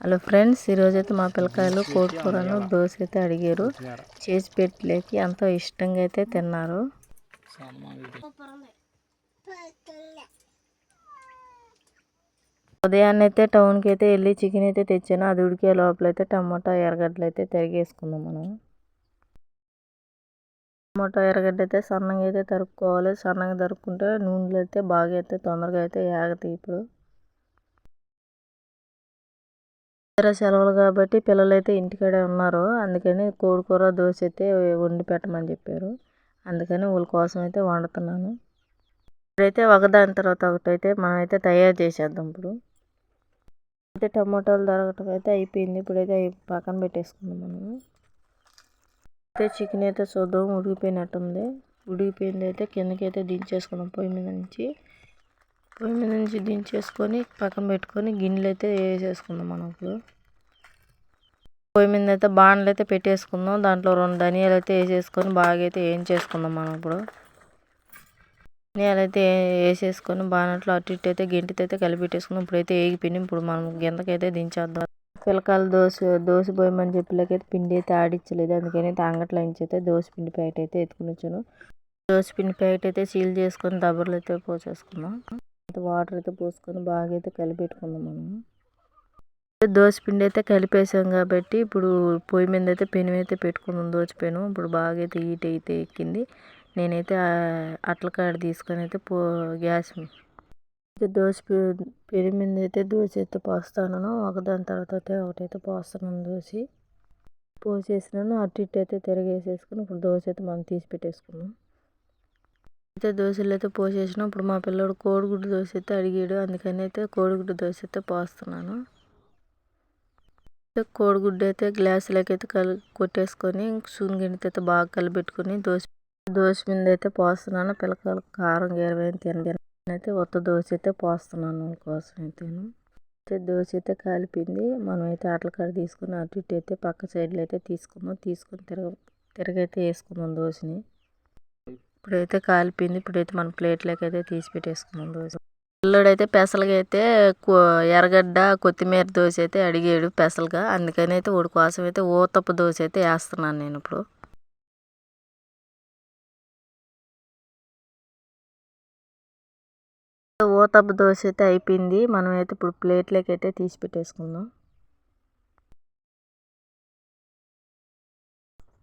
Hello friends, ఈరోజైతే మా పిల్లకాయలు కోడికూరను దోశ అయితే అడిగారు. చేసి పెట్టలేకి ఎంతో ఇష్టంగా అయితే తిన్నారు. ఉదయాన్నే అయితే టౌన్కి అయితే వెళ్ళి చికెన్ అయితే తెచ్చాను. అది ఉడికే లోపలైతే టమోటా ఎర్రగడ్డలు అయితే తరిగేసుకుందాం. మనం టమోటా ఎర్రగడ్డ అయితే సన్నగా అయితే తరుక్కోవాలి. సన్నగా తరుక్కుంటే నూనెలో అయితే బాగా అయితే తొందరగా అయితే ఏగతాయి. ఇప్పుడు సెలవులు కాబట్టి పిల్లలు అయితే ఇంటికాడే ఉన్నారు. అందుకని కోడికూర దోశ అయితే వండి పెట్టమని చెప్పారు. అందుకని వాళ్ళ కోసం అయితే వండుతున్నాను. ఇప్పుడైతే ఒకదాని తర్వాత ఒకటైతే మనం అయితే తయారు చేసేద్దాం. ఇప్పుడు అయితే టమోటాలు తరగటం అయితే అయిపోయింది. ఇప్పుడైతే పక్కన పెట్టేసుకుందాం. మనము అయితే చికెన్ అయితే చూద్దాం, ఉడికిపోయినట్టుంది. ఉడికిపోయింది అయితే కిందకి అయితే దించేసుకుందాం. పొయ్యి మీద నుంచి దించేసుకొని పక్కన పెట్టుకొని గిన్నెలు అయితే వేసేసుకుందాం. మనం ఇప్పుడు పొయ్యి మీద అయితే బాణలు అయితే పెట్టేసుకుందాం. దాంట్లో 2 ధనియాలు అయితే వేసేసుకొని బాగా అయితే వేయించేసుకుందాం. మనం ఇప్పుడు ధనియాలు అయితే వేసేసుకొని బాణట్లో అటు ఇటు అయితే గెంటితో అయితే కలిపెట్టేసుకుందాం. ఇప్పుడైతే వేగిపోయింది. ఇప్పుడు మనం గింతకైతే దించేద్దాం. పిల్లకాయలు దోశ పోయమని చెప్పలేకైతే పిండి అయితే ఆడించలేదు. అందుకని అయితే అంగట్లో నుంచి అయితే దోశ పిండి ప్యాకెట్ అయితే ఎత్తుకుని వచ్చాను. దోశ పిండి ప్యాకెట్ అయితే సీల్ చేసుకొని దబ్బర్లు అయితే పోసేసుకుందాం. వాటర్ అయితే పోసుకొని బాగా అయితే కలిపెట్టుకుందాం. మనం దోశ పిండి అయితే కలిపేసాం కాబట్టి ఇప్పుడు పొయ్యి మీద అయితే పెను అయితే పెట్టుకుందాం. దోశ పెను ఇప్పుడు బాగా అయితే హీట్ అయితే ఎక్కింది. నేనైతే అట్ల కాడ తీసుకొని అయితే గ్యాస్ దోశ పెను మీద అయితే దోశ అయితే పోస్తాను. ఒకదాని తర్వాత ఒకటైతే పోస్తున్నాను. దోశ పోసేసినాను. అటు ఇటు అయితే తిరగేసేసుకుని ఇప్పుడు దోశ అయితే మనం తీసి పెట్టేసుకున్నాం. అయితే దోశలు అయితే పోసేసినాం. ఇప్పుడు మా పిల్లడు కోడిగుడ్డు దోశ అయితే అడిగాడు. అందుకని అయితే కోడిగుడ్డు దోశ అయితే పోస్తున్నాను. కోడిగుడ్డు అయితే గ్లాసులోకి అయితే కొట్టేసుకొని సూన్ గిన్నెతో అయితే బాగా కలిపెట్టుకుని దోశ మీద అయితే పోస్తున్నాను. పిల్లకాయలకు కారం గీరవేం అయితే ఒత్త దోశ అయితే పోస్తున్నాను. కోసం అయితే దోశ అయితే కాలిపోయింది. మనం అయితే అట్ల కాడ తీసుకుని అటు ఇటు అయితే పక్క సైడ్లో అయితే తీసుకొని తిరగైతే వేసుకుందాం దోశని. ఇప్పుడైతే కాలిపోయింది. ఇప్పుడైతే మన ప్లేట్లోకి అయితే తీసి పెట్టేసుకున్నాం దోశ. పిల్లడైతే పెసలుగా అయితే ఎర్రగడ్డ కొత్తిమీర దోశ అయితే అడిగాడు పెసలుగా. అందుకని అయితే వాడి కోసం అయితే ఊతప్ప దోశ అయితే వేస్తున్నాను నేను. ఇప్పుడు ఊతప్ప దోశ అయితే అయిపోయింది. మనం అయితే ఇప్పుడు ప్లేట్లోకి అయితే తీసి పెట్టేసుకుందాం.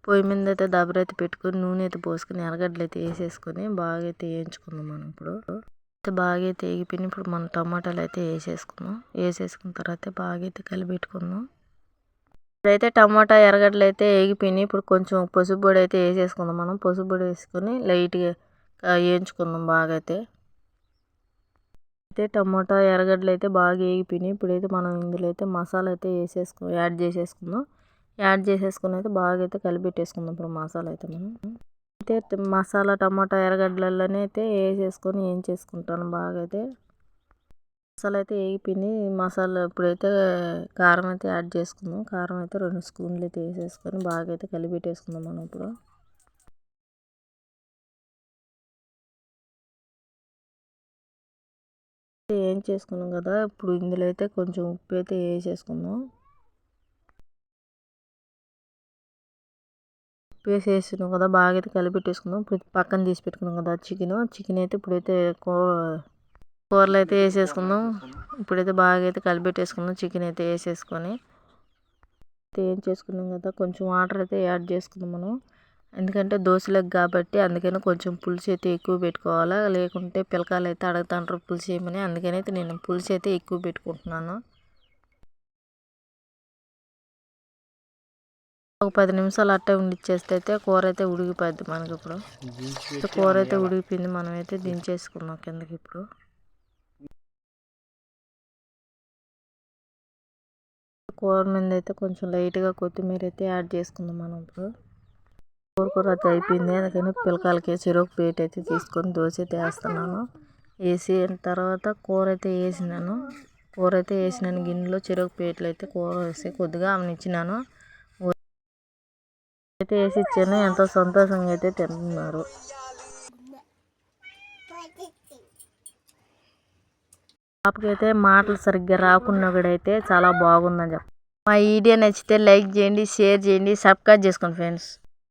పొయ్యి మీద అయితే దబ్బర అయితే పెట్టుకొని నూనె అయితే పోసుకొని ఎర్రగడ్డలు అయితే వేసేసుకొని బాగా అయితే వేయించుకుందాం. మనం ఇప్పుడు బాగా అయితే వేగిపోయినాయి. ఇప్పుడు మనం టమాటాలు అయితే వేసేసుకున్న తర్వాత బాగా అయితే కలిపెట్టుకుందాం. ఇప్పుడైతే టమాటా ఎర్రగడ్డలు అయితే వేగిపోయినాయి. ఇప్పుడు కొంచెం పసుపు పొడి అయితే వేసేసుకుందాం. మనం పసుపు పొడి వేసుకొని లైట్గా వేయించుకుందాం. బాగా అయితే టమాటా ఎర్రగడ్డలు అయితే బాగా వేగిపోయినాయి. ఇప్పుడైతే మనం ఇందులో అయితే మసాలా అయితే యాడ్ చేసేసుకుని అయితే బాగా అయితే కలిపెట్టేసుకుందాం. ఇప్పుడు మసాలా అయితే మనం అయితే మసాలా టమాటా ఎర్రగడ్డలలోనే అయితే వేసేసుకొని ఏం చేసుకుంటాను. బాగా అయితే మసాలా అయితే వేగిపోయినాయి. మసాలా ఇప్పుడైతే కారం అయితే యాడ్ చేసుకుందాం. కారం అయితే 2 స్పూన్లు అయితే వేసేసుకొని బాగా అయితే కలిపెట్టేసుకుందాం. మనం ఇప్పుడు ఏం చేసుకున్నాం కదా. ఇప్పుడు ఇందులో అయితే కొంచెం ఉప్పు అయితే వేసేసుకుందాం. వేసేసినాం కదా, బాగా అయితే కలిపెట్టేసుకుందాం. ఇప్పుడు పక్కన తీసి పెట్టుకున్నాం కదా చికెన్ అయితే ఇప్పుడైతే కూరలు అయితే వేసేసుకుందాం. ఇప్పుడైతే బాగా అయితే కలిపెట్టేసుకుందాం. చికెన్ అయితే వేసేసుకొని ఏం చేసుకున్నాం కదా, కొంచెం వాటర్ అయితే యాడ్ చేసుకుందాం మనం. ఎందుకంటే దోశలకు కాబట్టి అందుకని కొంచెం పులుసు అయితే ఎక్కువ పెట్టుకోవాలా. లేకుంటే పిల్లకాయలు అయితే అడుగుతాంటారు పులుసు వేయమని. అందుకని అయితే నేను పులుసు అయితే ఎక్కువ పెట్టుకుంటున్నాను. ఒక 10 నిమిషాలు అట్టే ఉండిచ్చేస్తే అయితే కూర అయితే ఉడికిపోద్ది మనకి. ఇప్పుడు కూర అయితే ఉడికిపోయింది. మనం అయితే దించేసుకున్నాం కిందకి. ఇప్పుడు కూర మీద అయితే కొంచెం లైట్గా కొత్తిమీర అయితే యాడ్ చేసుకుందాం. మనం ఇప్పుడు కూర అయితే అయిపోయింది. అందుకని పిల్లకాయలకి చెరుకు ప్లేట్ అయితే తీసుకొని దోశ అయితే వేస్తున్నాను. వేసిన తర్వాత కూర అయితే వేసినాను గిన్నెలో. చెరుకు ప్లేట్లు అయితే కూర వేసి కొద్దిగా ఆమెనిచ్చినాను. అయితే వేసి ఇచ్చాను. ఎంతో సంతోషంగా అయితే తింటున్నారు. పాపకైతే మాటలు సరిగ్గా రాకున్నా కూడా అయితే చాలా బాగుందని చెప్పాలి. మా వీడియో నచ్చితే లైక్ చేయండి, షేర్ చేయండి, సబ్స్క్రైబ్ చేసుకోండి ఫ్రెండ్స్.